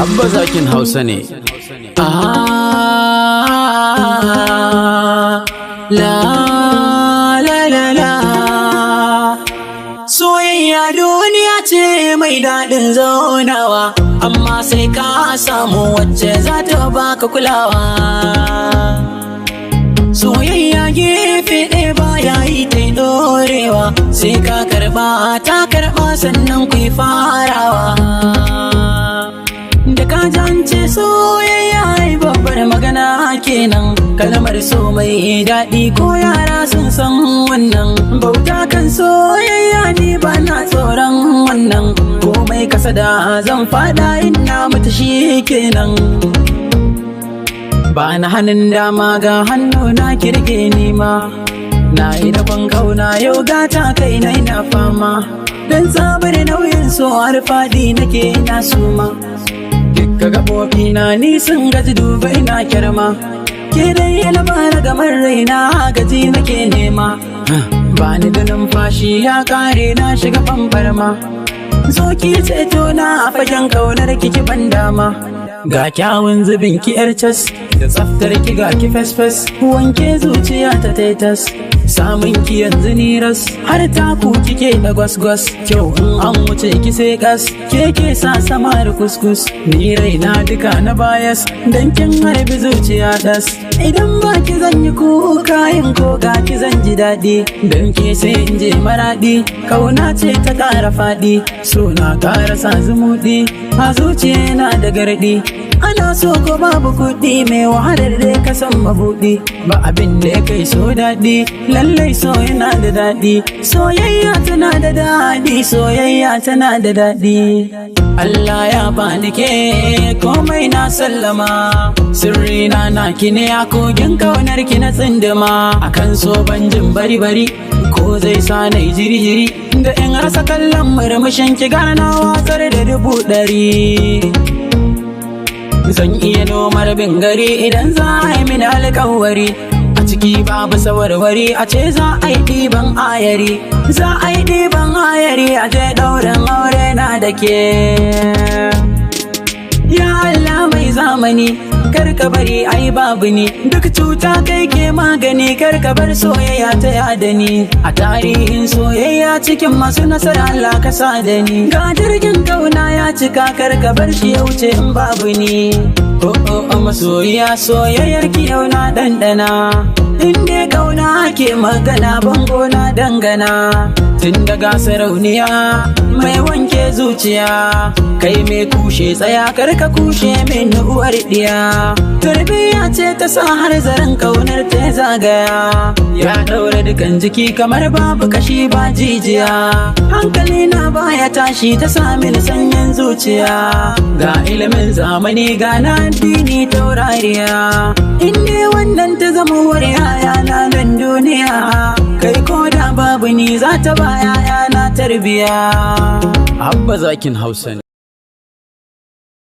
Abba zakin Hausa ne. La la la la. Soyayya duniya ce mai daɗin zaunawa, amma sai ka samu wacce za ta baka kulawa. Soyayya gefe ɗaya baya yi ta ɗorewa, sai ka karɓa ta karɓa sannan ku yi farawa. Da ka jance soyayya ai babbar magana kenan, kalmar so mai daɗi ko yara sun san wannan. Bauta kan soyayya ni ba na tsoron wannan, komai kasa da zan fada ina mutu shi kenan. Ba na hannun dama ga hannu na kirge nima, na yi rabon kauna yau gata kai na ina fama. Dan tsabar nauyin so har faɗi nake na suma, dukka gaɓoɓi na ni sun gaji duba ina kyarma. Ke dai yana bara gamar raina gaji nake nema, ba ni da numfashi ya kare na shiga famfarma. Zo ki ceto na a fagen kaunar kiki ban dama, ga kyawun zubin ki yar cas, da tsaftar ki ga ki fes-fes, wanke zuciya ta taitas. Samun ki yanzu ni ras, har taku kike da gwas-gwas, kyau in an wuce ki sai kas, ke sa sama da kuskus. Ni raina duka na bayas, dan kin harbi zuciya das. Idan ba ki zan yi kuka yin koka ki zan ji daɗi, dan ke sai in je maraɗi, kauna ce ta ƙara faɗi. So na ƙara sa zumuɗi, a zuciya na da garɗi. Ana so ko babu kuɗi mai wahalar dai ka san mabuɗi, ba abin da ya kai so daɗi, lallai so yana da daɗi. Soyayya tana da daɗi, soyayya tana da daɗi. Allah ya bani ke komai na sallama, sirrina na ki ne a kogin kaunar ki na tsindima. Akan so ban jin bari-bari ko zai sa na jiri-jiri, da in rasa kallon murmushin ki gana na watsar da 100. Zan iya nomar bin gari idan za a yi mini alƙawari, a ciki babu sawarwari a ce za a yi ɗiban ayari. Za a yi ɗiban ayari a je ɗaurin aure na da ke. Ya Allah mai zamani, karka bari ai babu ni, duk cuta kai ke magani, karka bar soyayya ta yada ni. A tarihin soyayya cikin masu nasara Allah ka sa da ni, ga jirgin kauna ya cika, karka bar shi ya wuce in babu ni. Oh masoyiya soyayyar ki yau na dandana, inda kauna ke magana bango na dangana. Tun daga sarauniya mai wanke zuciya, kai mai kushe tsaya karka kushe min uwar diya. Tarbiyya ce ta sa har zaren kaunar ta zagaya, ya daura dukan jiki kamar babu kashi ba jijiya. Hankali na baya tashi ta sami sanyin zuciya, ga ilimin zamani ga na addini taurariya. Inda wannan ta zama wari yana nan duniya, kai ko da babu ni za ta ba 'ya'yana tarbiya. Abba zakin Hausa ne.